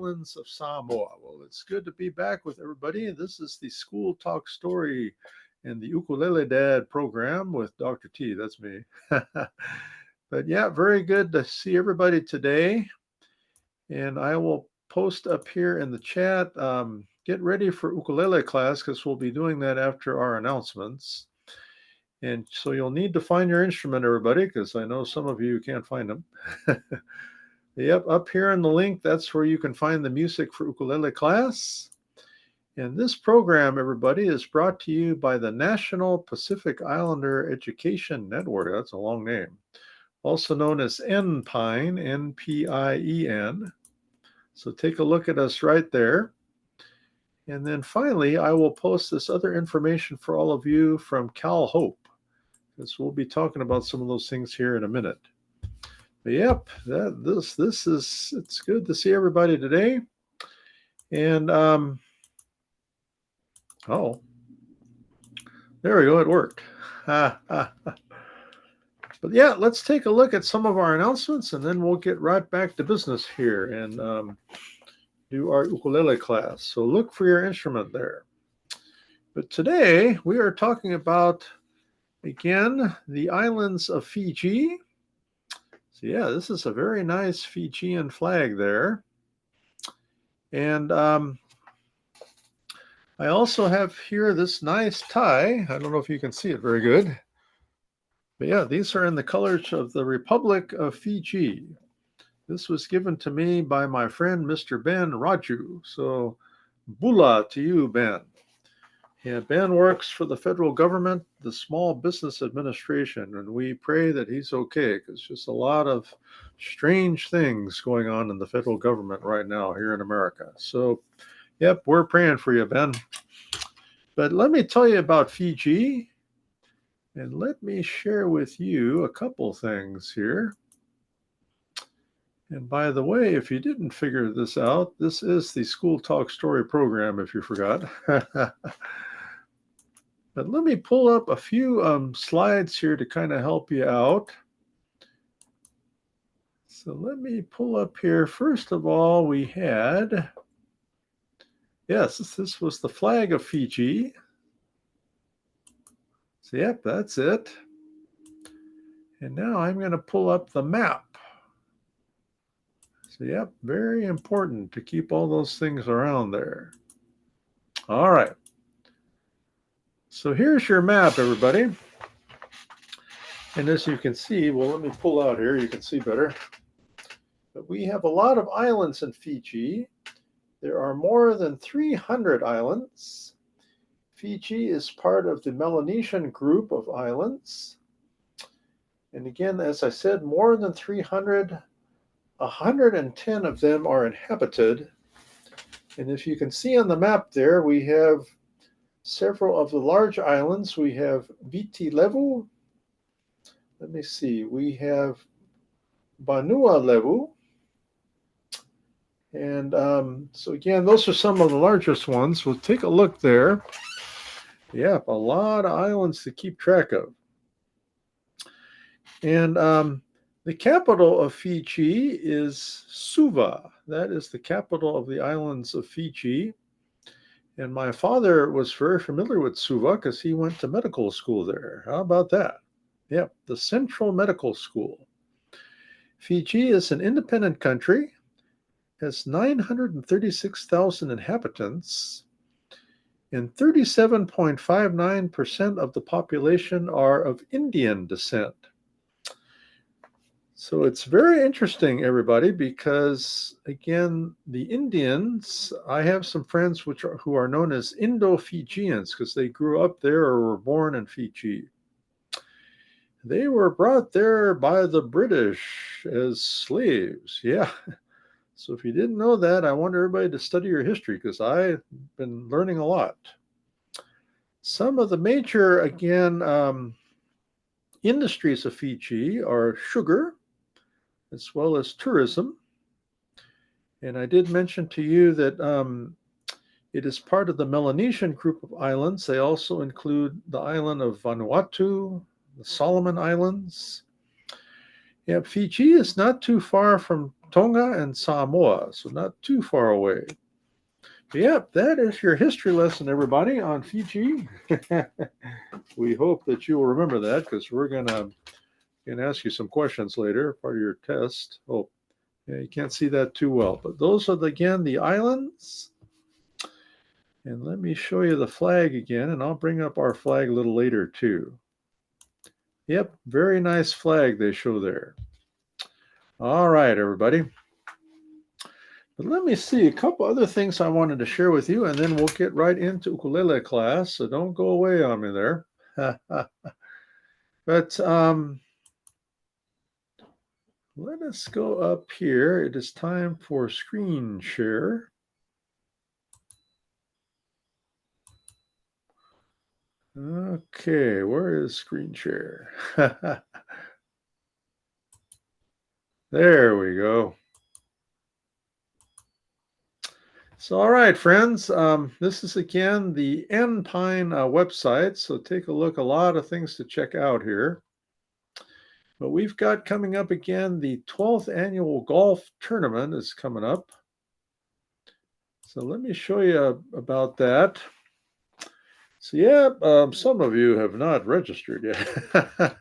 islands of Samoa. Well, it's good to be back with everybody. This is the School Talk Story and the Ukulele Dad program with Dr. T. That's me. But yeah, very good to see everybody today. And I will post up here in the chat. Get ready for ukulele class because we'll be doing that after our announcements. And so you'll need to find your instrument, everybody, because I know some of you can't find them. Yep, up here in the link, that's where you can find the music for ukulele class. And this program, everybody, is brought to you by the National Pacific Islander Education Network. That's a long name. Also known as NPINE, N-P-I-E-N. So take a look at us right there. And then finally, I will post this other information for all of you from Cal Hope, because we'll be talking about some of those things here in a minute. But yep, this is, it's good to see everybody today. And oh, there we go, it worked. But yeah, let's take a look at some of our announcements, and then we'll get right back to business here and do our ukulele class. So look for your instrument there. But today we are talking about, again, the islands of Fiji. So yeah, this is a very nice Fijian flag there. And I also have here this nice tie. I don't know if you can see it very good. But yeah, these are in the colors of the Republic of Fiji. This was given to me by my friend, Mr. Ben Raju. So Bula to you, Ben. Yeah, Ben works for the federal government, the Small Business Administration, and we pray that he's okay, because just a lot of strange things going on in the federal government right now here in America. So, yep, we're praying for you, Ben. But let me tell you about Fiji, and let me share with you a couple things here. And by the way, if you didn't figure this out, this is the School Talk Story program, if you forgot. But let me pull up a few slides here to kind of help you out. So let me pull up here. First of all, we had, yes, this was the flag of Fiji. So yep, that's it. And now I'm going to pull up the map. So yep, very important to keep all those things around there. All right. So here's your map, everybody. And as you can see, well, let me pull out here, you can see better. But we have a lot of islands in Fiji. There are more than 300 islands. Fiji is part of the Melanesian group of islands. And again, as I said, more than 300, 110 of them are inhabited. And if you can see on the map there, we have several of the large islands. We have Viti Levu. Let me see. We have Banua Levu. And so again, those are some of the largest ones. We'll take a look there. Yep, a lot of islands to keep track of. And the capital of Fiji is Suva. That is the capital of the islands of Fiji. And my father was very familiar with Suva because he went to medical school there. How about that? Yep, the Central Medical School. Fiji is an independent country, has 936,000 inhabitants, and 37.59% of the population are of Indian descent. So it's very interesting, everybody, because, again, the Indians, I have some friends who are known as Indo-Fijians because they grew up there or were born in Fiji. They were brought there by the British as slaves. Yeah. So if you didn't know that, I want everybody to study your history because I've been learning a lot. Some of the major, again, industries of Fiji are sugar, as well as tourism. And I did mention to you that it is part of the Melanesian group of islands. They also include the island of Vanuatu, the Solomon Islands. Yeah, Fiji is not too far from Tonga and Samoa, so not too far away. Yep, that is your history lesson, everybody, on Fiji. We hope that you will remember that because we're gonna ask you some questions later, part of your test. Oh, yeah, you can't see that too well, but those are again the islands. And let me show you the flag again, and I'll bring up our flag a little later too. Yep, very nice flag they show there. All right, everybody. But let me see a couple other things I wanted to share with you, and then we'll get right into ukulele class. So don't go away on me there. But let us go up here. It is time for screen share. Okay, where is screen share? There we go. So, all right, friends, this is again the N-Pine website. So take a look, a lot of things to check out here. But we've got coming up again, the 12th annual golf tournament is coming up. So let me show you about that. So yeah, some of you have not registered yet.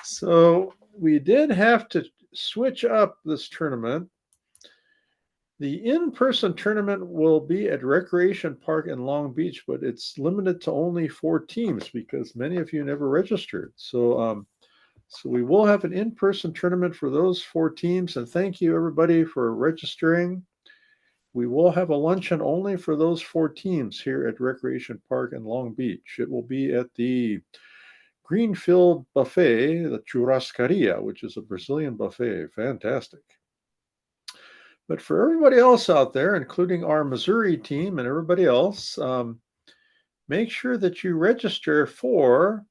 So we did have to switch up this tournament. The in-person tournament will be at Recreation Park in Long Beach, but it's limited to only 4 teams because many of you never registered. So we will have an in-person tournament for those 4 teams, and thank you everybody for registering. We will have a luncheon only for those 4 teams here at Recreation Park in Long Beach. It will be at the Greenfield Buffet, the Churrascaria, which is a Brazilian buffet. Fantastic. But for everybody else out there, including our Missouri team and everybody else, make sure that you register for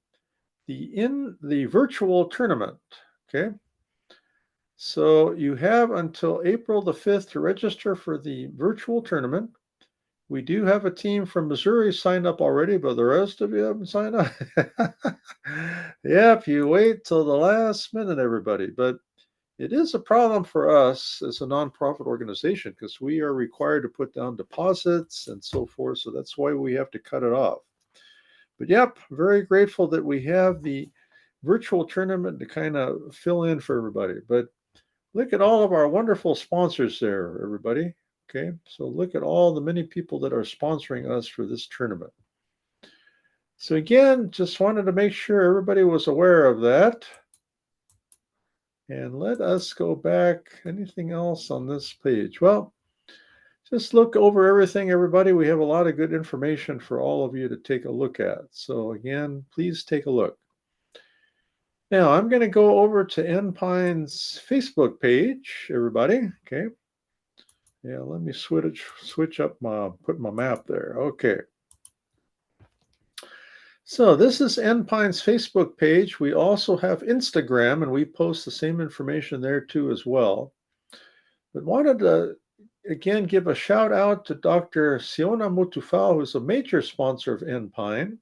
the virtual tournament. Okay. So you have until April the 5th to register for the virtual tournament. We do have a team from Missouri signed up already, but the rest of you haven't signed up. Yep, you wait till the last minute, everybody. But it is a problem for us as a nonprofit organization because we are required to put down deposits and so forth. So that's why we have to cut it off. But yep, very grateful that we have the virtual tournament to kind of fill in for everybody. But look at all of our wonderful sponsors there, everybody. Okay, so look at all the many people that are sponsoring us for this tournament. So again, just wanted to make sure everybody was aware of that. And let us go back. Anything else on this page? Well, just look over everything, everybody. We have a lot of good information for all of you to take a look at. So again, please take a look. Now I'm going to go over to N-Pine's Facebook page, everybody. Okay. Yeah, let me switch up put my map there. Okay. So this is N-Pine's Facebook page. We also have Instagram, and we post the same information there too as well. But wanted to again give a shout out to Dr. Siona Mutufao, who's a major sponsor of N-Pine.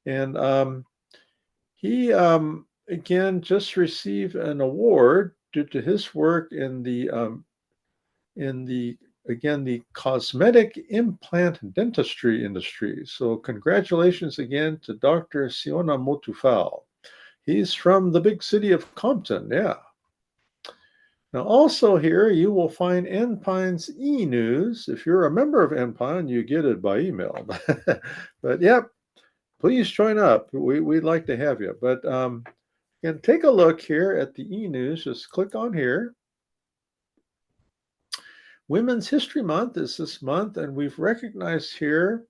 And he again just received an award due to his work in the again the cosmetic implant dentistry industry. So congratulations again to Dr. Siona Motufal. He's from the big city of Compton. Yeah. Now also here you will find N-Pine's e-news. If you're a member of N-Pine, you get it by email. But yep, please join up. We'd like to have you. But again, take a look here at the e-news. Just click on here. Women's History Month is this month, and we've recognized here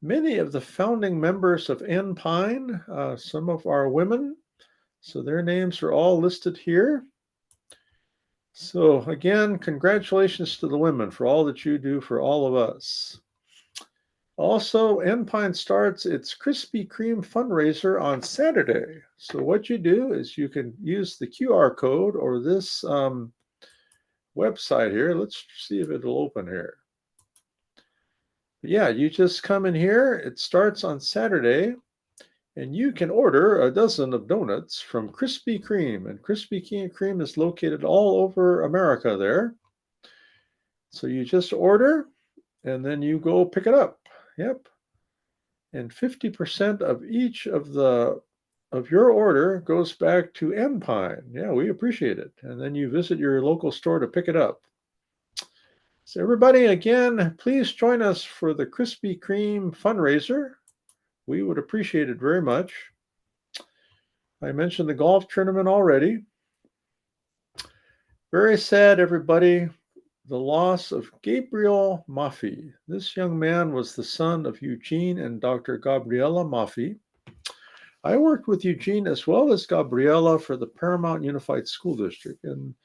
many of the founding members of N-Pine, some of our women. So their names are all listed here. So again, congratulations to the women for all that you do for all of us. Also, N-Pine starts its Krispy Kreme fundraiser on Saturday. So what you do is you can use the QR code or this website here. Let's see if it'll open here. Yeah, you just come in here. It starts on Saturday, And you can order a dozen of donuts from Krispy Kreme. And Krispy Kreme is located all over America there. So you just order and then you go pick it up. Yep. And 50% of each of your order goes back to Empine. Yeah, we appreciate it. And then you visit your local store to pick it up. So everybody, again, please join us for the Krispy Kreme fundraiser. We would appreciate it very much. I mentioned the golf tournament already. Very sad, everybody, the loss of Gabriel Maffei. This young man was the son of Eugene and Dr. Gabriella Maffei. I worked with Eugene as well as Gabriella for the Paramount Unified School District, and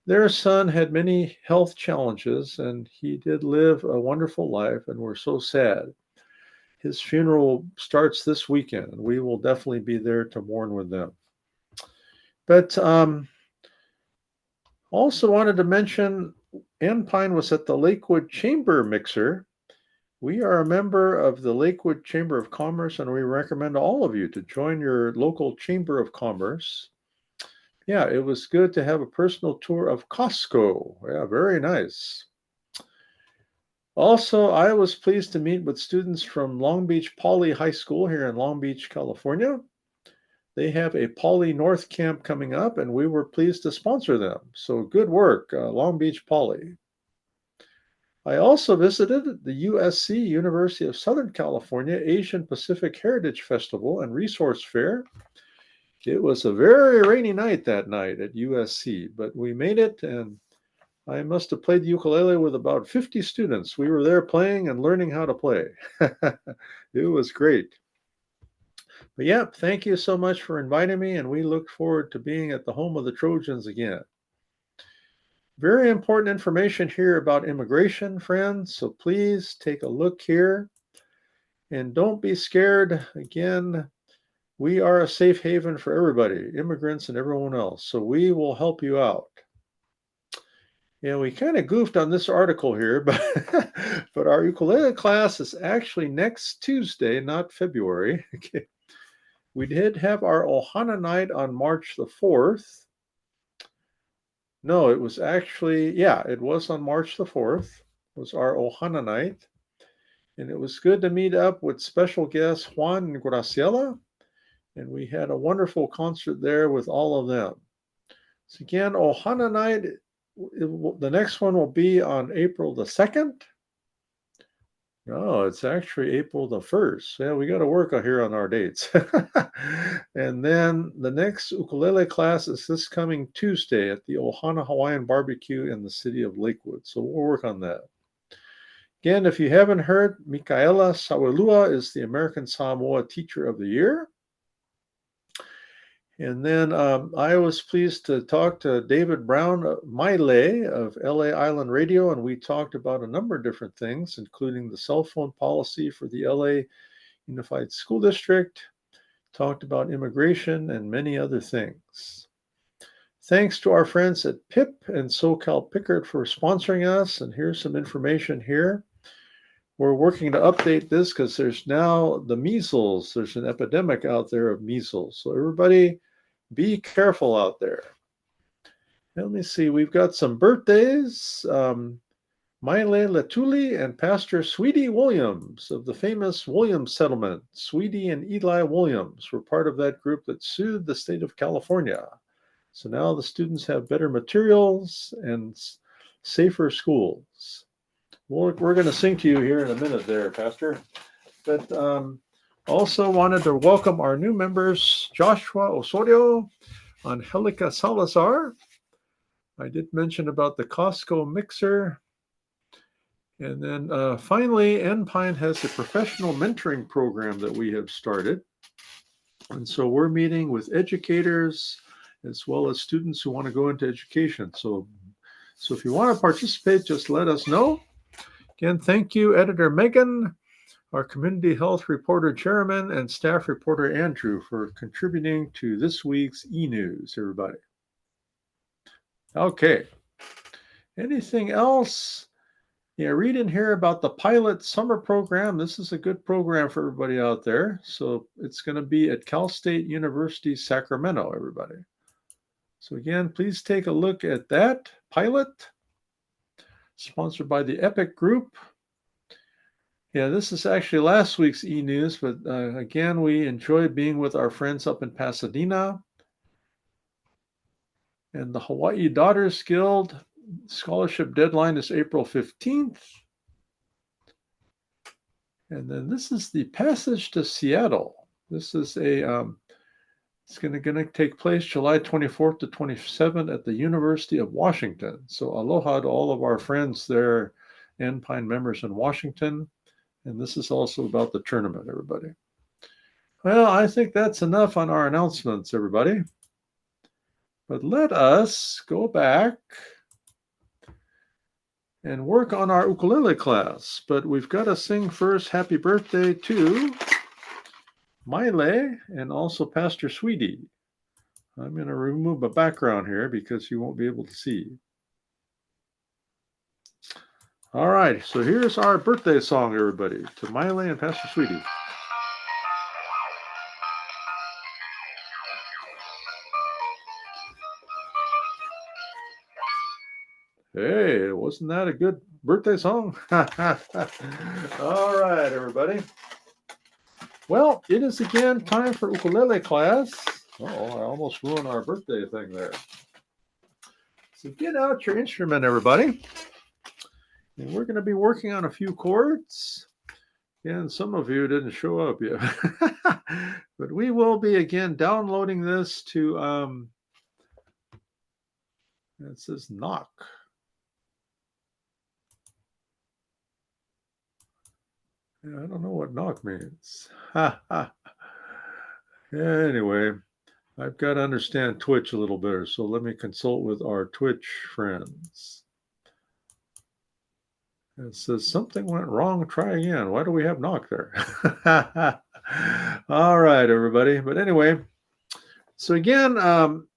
their son had many health challenges, and he did live a wonderful life, and we're so sad. His funeral starts this weekend, and we will definitely be there to mourn with them. But also wanted to mention Ann Pine was at the Lakewood Chamber Mixer. We are a member of the Lakewood Chamber of Commerce, and we recommend all of you to join your local Chamber of Commerce. Yeah, it was good to have a personal tour of Costco. Yeah, very nice. Also, I was pleased to meet with students from Long Beach Poly High School here in Long Beach, California. They have a Poly North camp coming up, and we were pleased to sponsor them. So good work, Long Beach Poly. I also visited the USC, University of Southern California, Asian Pacific Heritage Festival and Resource Fair. It was a very rainy night that night at USC, but we made it, and I must have played the ukulele with about 50 students. We were there playing and learning how to play. It was great. But yeah, thank you so much for inviting me, and we look forward to being at the home of the Trojans again. Very important information here about immigration, friends. So please take a look here and don't be scared. Again, we are a safe haven for everybody, immigrants and everyone else. So we will help you out. Yeah, we kind of goofed on this article here, but but our ukulele class is actually next Tuesday, not February. Okay. We did have our Ohana night on March the 4th. No, it was actually, yeah, it was on March the 4th, was our Ohana night. And it was good to meet up with special guest Juan and Graciela. And we had a wonderful concert there with all of them. So again, Ohana night, the next one will be on April the 2nd. No, it's actually April the 1st. Yeah, we got to work here on our dates. And then the next ukulele class is this coming Tuesday at the Ohana Hawaiian Barbecue in the city of Lakewood. So we'll work on that. Again, if you haven't heard, Mikaela Sawelua is the American Samoa Teacher of the Year. And then I was pleased to talk to David Brown, Maile of LA Island Radio, and we talked about a number of different things, including the cell phone policy for the LA Unified School District, talked about immigration, and many other things. Thanks to our friends at PIP and SoCal Pickard for sponsoring us, and here's some information here. We're working to update this because there's now the measles. There's an epidemic out there of measles. So everybody, be careful out there. Let me see. We've got some birthdays. Maile Latuli and Pastor Sweetie Williams of the famous Williams settlement. Sweetie and Eli Williams were part of that group that sued the state of California. So now the students have better materials and safer schools. We're going to sing to you here in a minute there, Pastor. But also wanted to welcome our new members, Joshua Osorio, Angelica Salazar. I did mention about the Costco mixer. And then finally, Enpine has a professional mentoring program that we have started. And so we're meeting with educators as well as students who want to go into education. So if you want to participate, just let us know. Again, thank you, Editor Megan, our Community Health Reporter Chairman, and Staff Reporter Andrew for contributing to this week's e-news, everybody. Okay. Anything else? Yeah, read in here about the pilot summer program. This is a good program for everybody out there. So it's going to be at Cal State University, Sacramento, everybody. So again, please take a look at that pilot, sponsored by the Epic Group. Yeah, this is actually last week's e-news, but again, we enjoy being with our friends up in Pasadena. And the Hawaii Daughters Guild scholarship deadline is April 15th. And then this is the Passage to Seattle. This is it's going to take place July 24th to 27th at the University of Washington. So aloha to all of our friends there, Enpine members in Washington. And this is also about the tournament, everybody. Well, I think that's enough on our announcements, everybody. But let us go back and work on our ukulele class. But we've got to sing first happy birthday to Miley and also Pastor Sweetie. I'm going to remove the background here because you won't be able to see. All right, so here's our birthday song, everybody, to Miley and Pastor Sweetie. Hey, wasn't that a good birthday song? All right, everybody. Well, it is again time for ukulele class. Oh, I almost ruined our birthday thing there. So get out your instrument, everybody. And we're going to be working on a few chords. And some of you didn't show up yet. But we will be, again, downloading this to, it says knock. Yeah, I don't know what knock means. Anyway, I've got to understand Twitch a little better, so let me consult with our Twitch friends. It says something went wrong. Try again. Why do we have knock there? All right, everybody. But anyway, so again,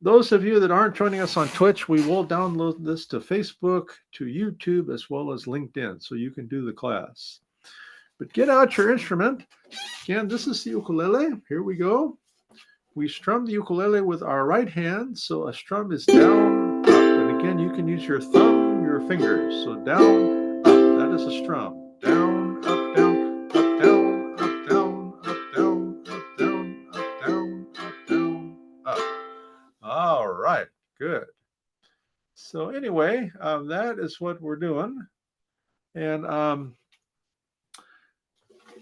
those of you that aren't joining us on Twitch, we will download this to Facebook, to YouTube, as well as LinkedIn, so you can do the class. But get out your instrument. Again, this is the ukulele. Here we go. We strum the ukulele with our right hand. So a strum is down, up. And again, you can use your thumb, your fingers. So down, up. That is a strum. Down, up, down, up, down, up, down, up, down, up, down, up, down, up, down, up. All right, good. So anyway, that is what we're doing. And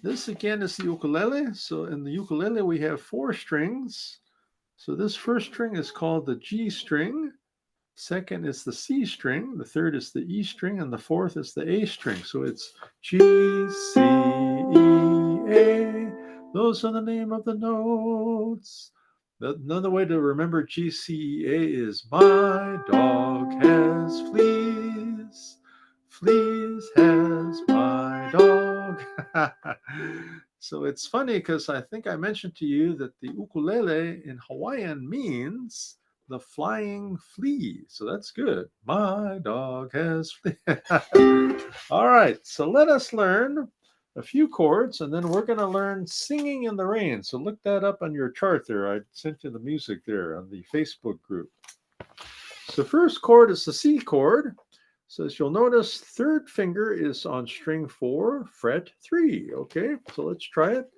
this again is the ukulele. So in the ukulele, we have 4 strings. So this first string is called the G string. Second is the C string. The third is the E string. And the fourth is the A string. So it's G, C, E, A. Those are the name of the notes. Another way to remember G, C, E, A is my dog has fleas. Fleas has my dog. So it's funny because I think I mentioned to you that the ukulele in Hawaiian means the flying flea. So that's good. My dog has fleas. All right, so let us learn a few chords, and then we're going to learn Singing in the Rain. So look that up on your chart there. I sent you the music there on the Facebook group. So first chord is the C chord. So as you'll notice, third finger is on string 4, fret 3. Okay, so let's try it.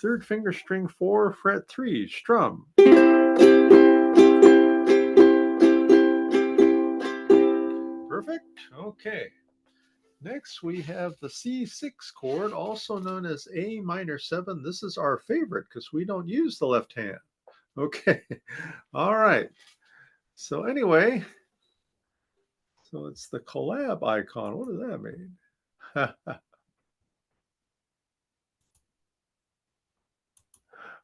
Third finger, string 4, fret 3, strum. Perfect. Okay. Next, we have the C6 chord, also known as A minor 7. This is our favorite because we don't use the left hand. Okay. All right. So anyway, so it's the collab icon. What does that mean?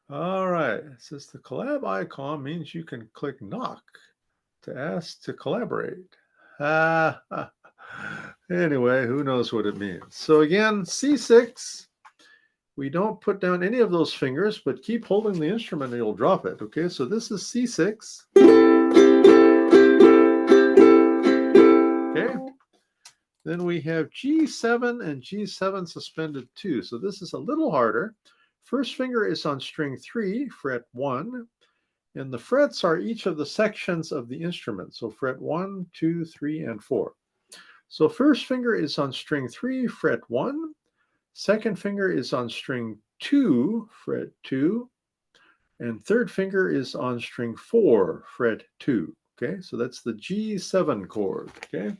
All right. It says the collab icon means you can click knock to ask to collaborate. Anyway, who knows what it means? So again, C6, we don't put down any of those fingers, but keep holding the instrument and you'll drop it. Okay, so this is C6. Okay. Then we have G7 and G7 suspended 2. So this is a little harder. First finger is on string 3, fret 1, and the frets are each of the sections of the instrument. So fret 1, 2, 3, and 4. So first finger is on string 3, fret 1. Second finger is on string 2, fret 2. And third finger is on string 4, fret 2. Okay, so that's the G7 chord. Okay,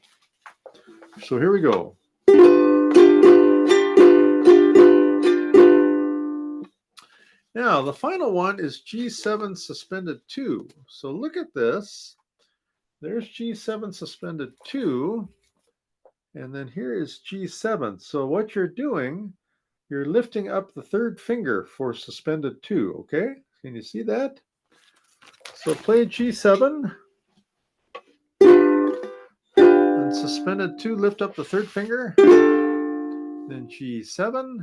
so here we go. Now, the final one is G7 suspended 2. So look at this. There's G7 suspended 2. And then here is G7. So what you're doing, you're lifting up the third finger for suspended 2. Okay? Can you see that? So play G7. And suspended 2, lift up the third finger. Then G7.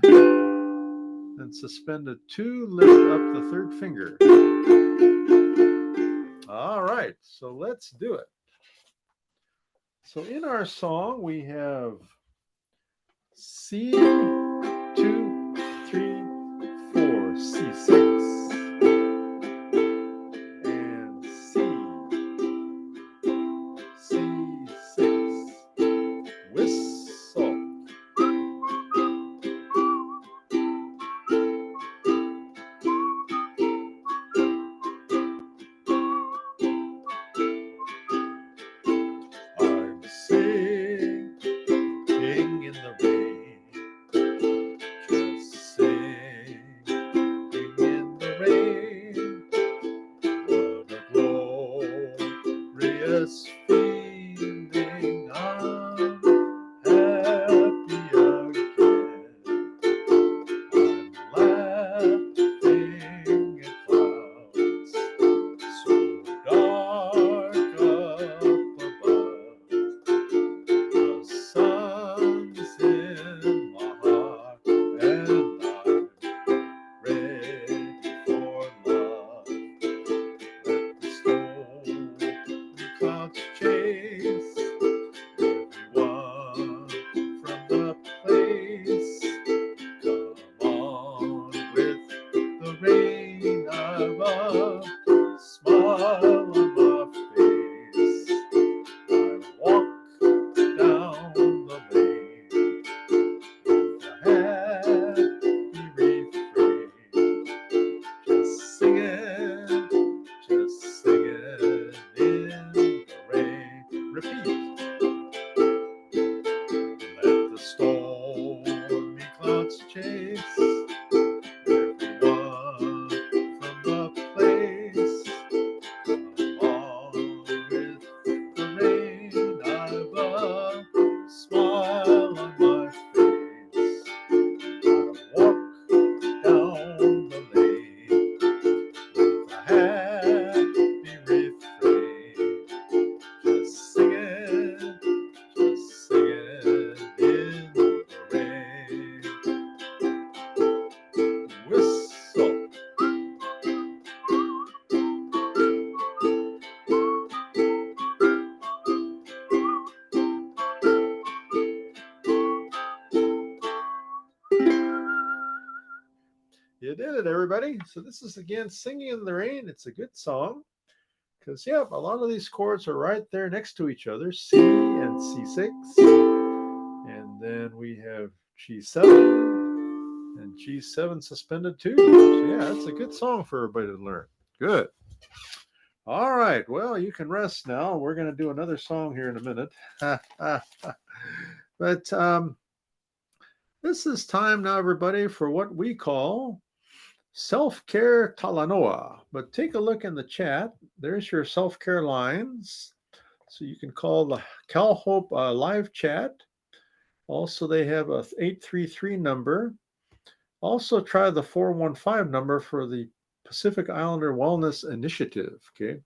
And suspended 2, lift up the third finger. All right, so let's do it. So in our song, we have C, 2, 3, 4, C6, and C6, whistle. I'm singing in the rain, just singing in the rain. What a glorious feeling, I'm happy again. I'm laughing at clouds so dark up above. The sun's in my heart, and I'm ready for love. Let the stormy clouds chase everyone from the place. Come on with the rain above, smile on my face. I walk down the lane with a happy refrain, just singing in the rain. Repeat. Let the stormy clouds chase everyone from the place. Come on with the rain above, smile on my face. I walk down the lane with a happy refrain, just singing in the rain. Whistle. You did it, everybody. So this is again Singing in the Rain. It's a good song because, yeah, a lot of these chords are right there next to each other. C and C6. And then we have G7 and G7 suspended 2. So, yeah, that's a good song for everybody to learn. Good. All right. Well, you can rest now. We're going to do another song here in a minute. But this is time now, everybody, for what we call self-care talanoa. But take a look in the chat. There's your self-care lines. So you can call the CalHope live chat. Also, they have a 833 number. Also, try the 415 number for the Pacific Islander Wellness Initiative. Okay.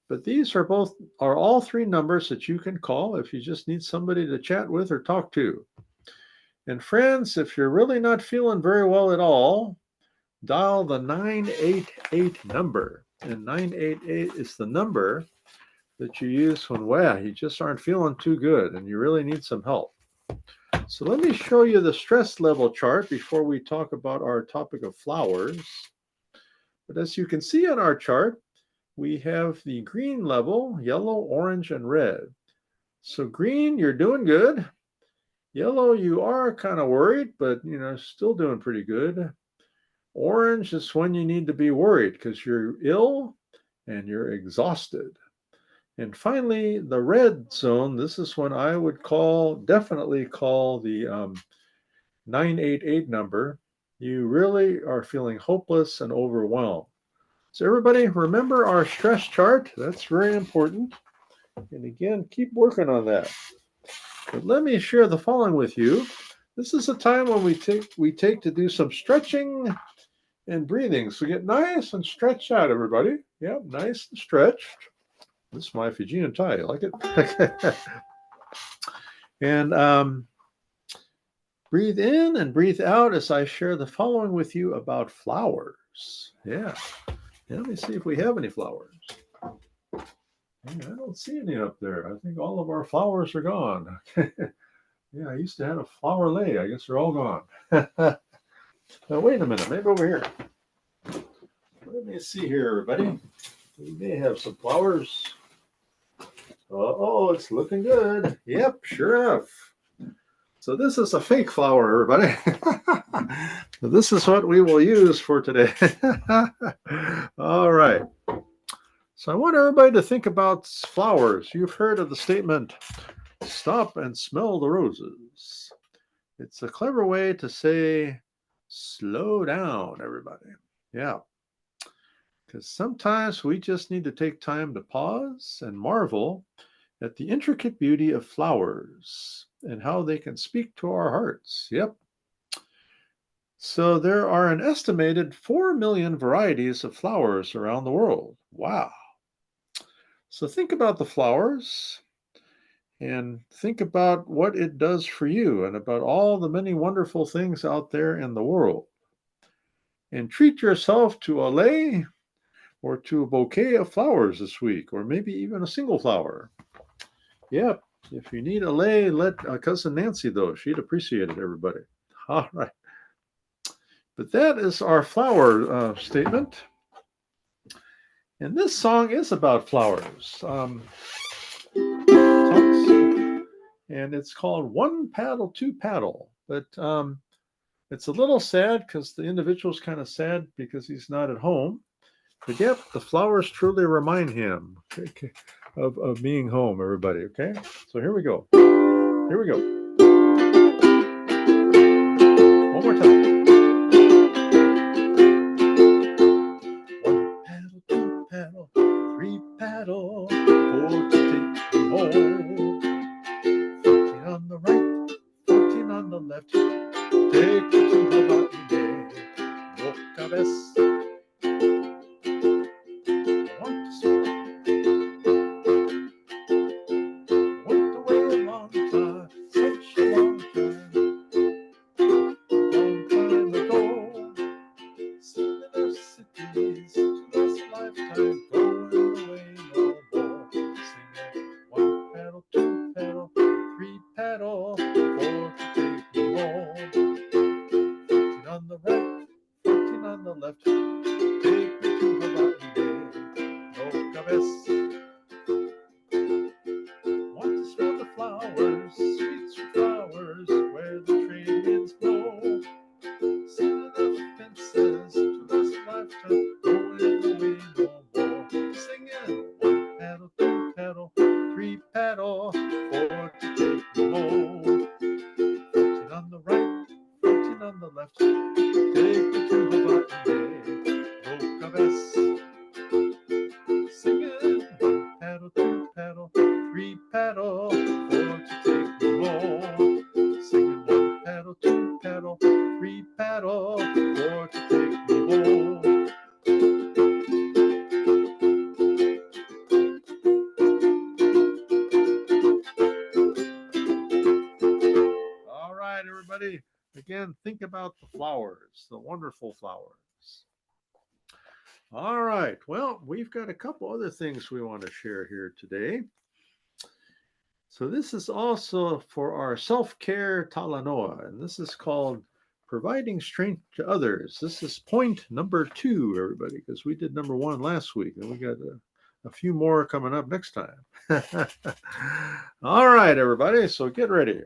But these are all three numbers that you can call if you just need somebody to chat with or talk to. And friends, if you're really not feeling very well at all, dial the 988 number. And 988 is the number that you use when, well, you just aren't feeling too good and you really need some help. So let me show you the stress level chart before we talk about our topic of flowers. But as you can see on our chart, we have the green level, yellow, orange, and red. So green, you're doing good. Yellow, you are kind of worried, but still doing pretty good. Orange is when you need to be worried because you're ill and you're exhausted. And finally, the red zone, this is when I would definitely call the 988 number. You really are feeling hopeless and overwhelmed. So everybody, remember our stress chart. That's very important. And again, keep working on that. But let me share the following with you. This is a time when we take to do some stretching and breathing. So get nice and stretched out, everybody. Yep, nice and stretched. This is my Fijian tie. You like it? And breathe in and breathe out as I share the following with you about flowers. Yeah. Let me see if we have any flowers. I don't see any up there. I think all of our flowers are gone. Yeah, I used to have a flower lay. I guess they're all gone. Now, wait a minute. Maybe over here. Let me see here, everybody. We may have some flowers. Oh, it's looking good. Yep, sure enough. So this is a fake flower, everybody. This is what we will use for today. All right. So I want everybody to think about flowers. You've heard of the statement, stop and smell the roses. It's a clever way to say, slow down, everybody. Yeah. Because sometimes we just need to take time to pause and marvel at the intricate beauty of flowers and how they can speak to our hearts. Yep. So there are an estimated 4 million varieties of flowers around the world. Wow. So think about the flowers and think about what it does for you and about all the many wonderful things out there in the world. And treat yourself to a lei or to a bouquet of flowers this week, or maybe even a single flower. Yep. If you need a lei, let Cousin Nancy know. She'd appreciate it, everybody. All right. But that is our flower statement. And this song is about flowers. And it's called One Paddle, Two Paddle. But it's a little sad because the individual's kind of sad because he's not at home. But yep, the flowers truly remind him of being home, everybody. Okay? So here we go. Here we go. One more time. One paddle, two paddle, three paddle, four to take you home. 14 on the right, 14 on the left. Take you to Hawaii. Look best. Again, think about the flowers, the wonderful flowers. All right. Well, we've got a couple other things we want to share here today. So this is also for our self-care talanoa, and this is called providing strength to others. This is point number 2, everybody, because we did number 1 last week, and we got a few more coming up next time. All right, everybody, so get ready.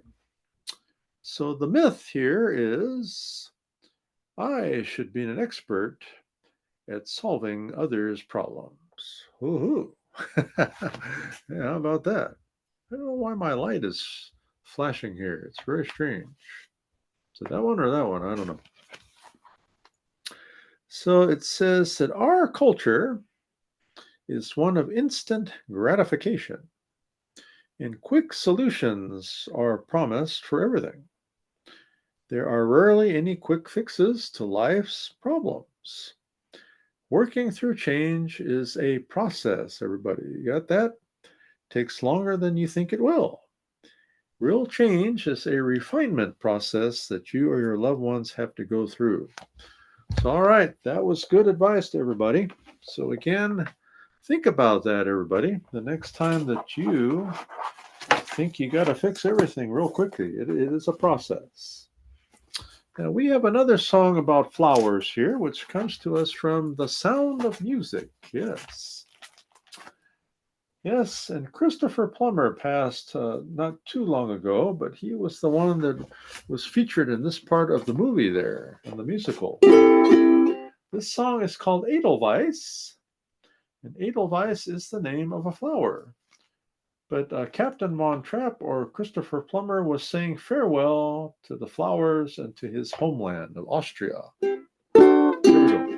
So the myth here is I should be an expert at solving others' problems. Woohoo! Yeah, how about that? I don't know why my light is flashing here. It's very strange. Is it that one or that one? I don't know. So it says that our culture is one of instant gratification, and quick solutions are promised for everything. There are rarely any quick fixes to life's problems. Working through change is a process, everybody. You got that? Takes longer than you think it will. Real change is a refinement process that you or your loved ones have to go through. So, all right, that was good advice to everybody. So, again, think about that, everybody. The next time that you think you got to fix everything real quickly, it is a process. Now, we have another song about flowers here, which comes to us from The Sound of Music. Yes. Yes, and Christopher Plummer passed not too long ago, but he was the one that was featured in this part of the movie there, in the musical. This song is called Edelweiss, and Edelweiss is the name of a flower. But Captain Von Trapp or Christopher Plummer was saying farewell to the flowers and to his homeland of Austria. Here we go.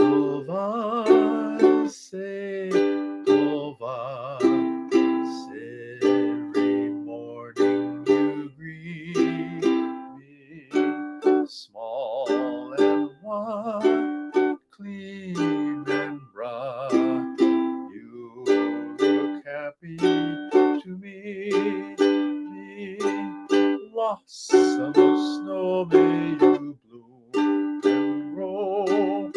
Edelweiss, Edelweiss, every morning you greet me, small and white, clean and bright. You look happy to me, blossom of snow, may you bloom and grow,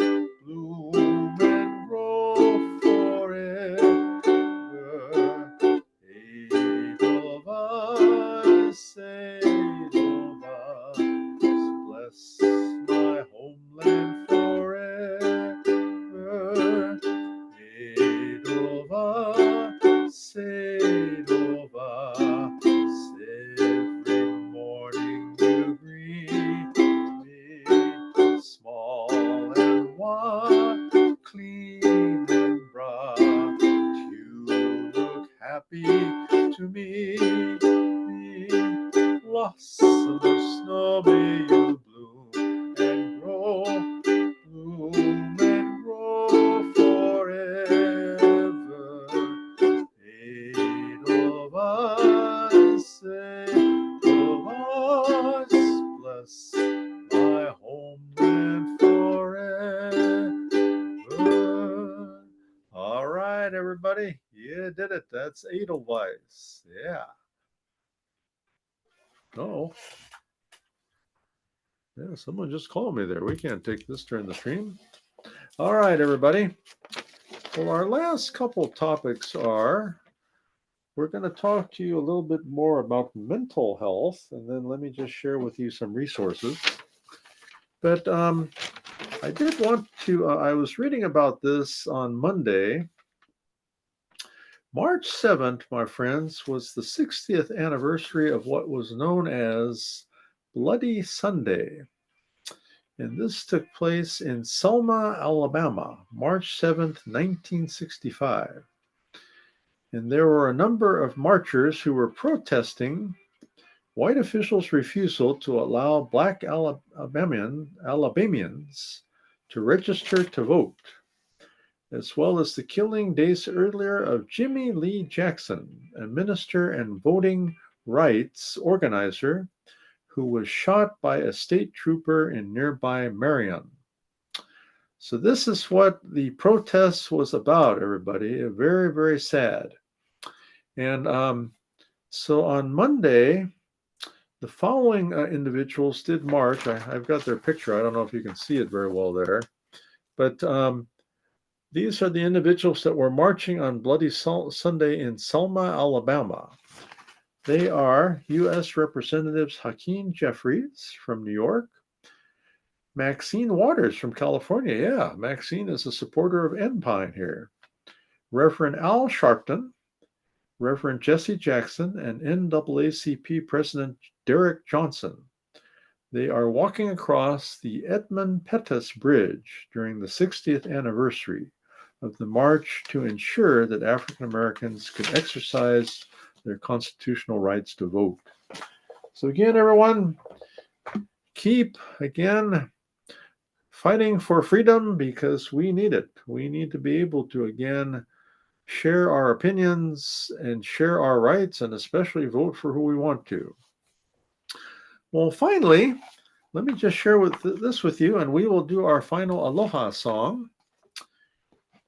bloom and grow forever. Edelweiss, Edelweiss, bless my homeland forever. Edelweiss, Edelweiss, every morning you greet me, small and white, clean and bright. You look happy to me, blossom of snow, may you bloom and grow, bloom and grow forever. Edelweiss, Edelweiss, bless my homeland forever. All right, everybody. You did it. That's Edelweiss. Yeah. Oh, yeah. Someone just called me there. We can't take this during the stream. All right, everybody. Well, our last couple topics are we're going to talk to you a little bit more about mental health, and then let me just share with you some resources. But I did want to, I was reading about this on Monday. March 7th, my friends, was the 60th anniversary of what was known as Bloody Sunday. And this took place in Selma, Alabama, March 7th, 1965. And there were a number of marchers who were protesting white officials' refusal to allow black Alabamians to register to vote, as well as the killing days earlier of Jimmy Lee Jackson, a minister and voting rights organizer who was shot by a state trooper in nearby Marion. So this is what the protest was about, everybody. Very, very sad. And So on Monday, the following individuals did march. I've got their picture. I don't know if you can see it very well there, but these are the individuals that were marching on Bloody Sunday in Selma, Alabama. They are U.S. Representatives Hakeem Jeffries from New York, Maxine Waters from California. Yeah, Maxine is a supporter of Enpine here. Reverend Al Sharpton, Reverend Jesse Jackson, and NAACP President Derek Johnson. They are walking across the Edmund Pettus Bridge during the 60th anniversary of the march to ensure that African Americans could exercise their constitutional rights to vote. So, again, everyone, keep, again, fighting for freedom because we need it. We need to be able to, again, share our opinions and share our rights and especially vote for who we want to. Well, finally, let me just share this with you, and we will do our final Aloha song.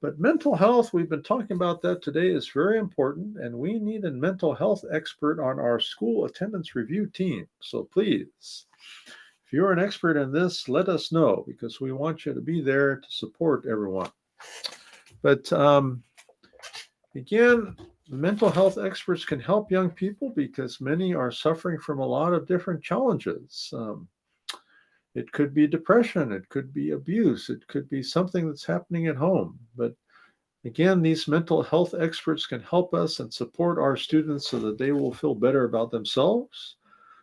But mental health, we've been talking about that today, is very important, and we need a mental health expert on our school attendance review team. So please, if you're an expert in this, let us know because we want you to be there to support everyone. But again, mental health experts can help young people because many are suffering from a lot of different challenges. It could be depression, it could be abuse, it could be something that's happening at home. But again, these mental health experts can help us and support our students so that they will feel better about themselves,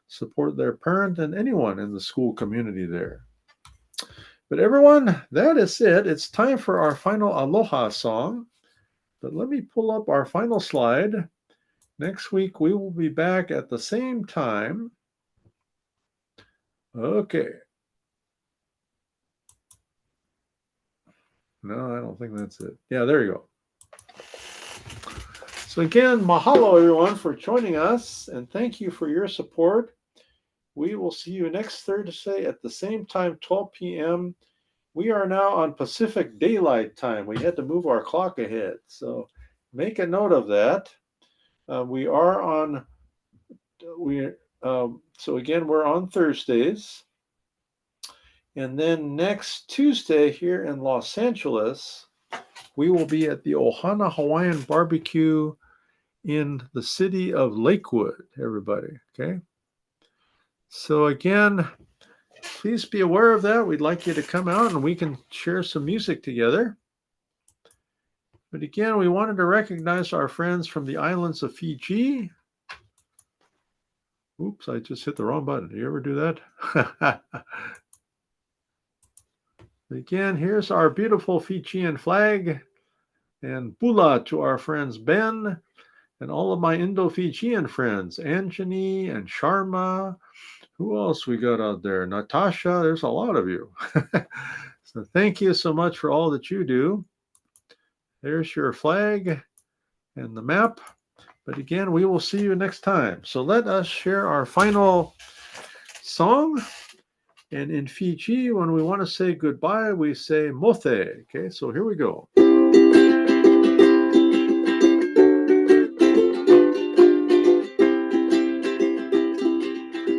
support their parent, and anyone in the school community there. But everyone, that is it. It's time for our final Aloha song. But let me pull up our final slide. Next week, we will be back at the same time. Okay. No, I don't think that's it. Yeah, there you go. So again, mahalo everyone for joining us, and thank you for your support. We will see you next Thursday at the same time, 12 p.m. We are now on Pacific Daylight Time. We had to move our clock ahead, so make a note of that. We are on. So again, we're on Thursdays, and then next Tuesday here in Los Angeles, we will be at the Ohana Hawaiian Barbecue in the city of Lakewood, everybody, okay? So again, please be aware of that. We'd like you to come out and we can share some music together. But again, we wanted to recognize our friends from the islands of Fiji. Oops, I just hit the wrong button. Do you ever do that? Again, here's our beautiful Fijian flag. And Bula to our friends Ben and all of my Indo-Fijian friends, Anjani and Sharma. Who else we got out there? Natasha, there's a lot of you. So thank you so much for all that you do. There's your flag and the map. But again, we will see you next time. So let us share our final song. And in Fiji, when we want to say goodbye, we say mothe. Okay, so here we go.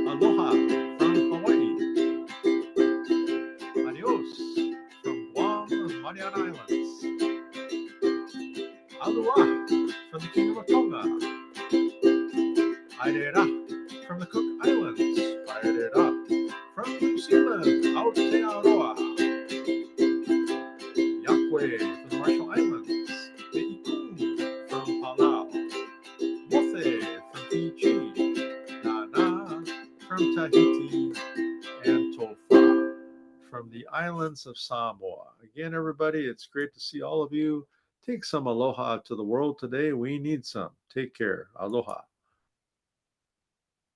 Aloha from Hawaii. Adios from Guam and Mariana Islands. Aloha from the Kingdom of Tonga. Airera from the Cook Islands. Airera from New Zealand. Aotearoa. Yakwe from the Marshall Islands. Meikung from Palau. Mothe from Fiji. Nana from Tahiti. And Tofa from the islands of Samoa. Again, everybody, it's great to see all of you. Take some aloha to the world today. We need some. Take care. Aloha.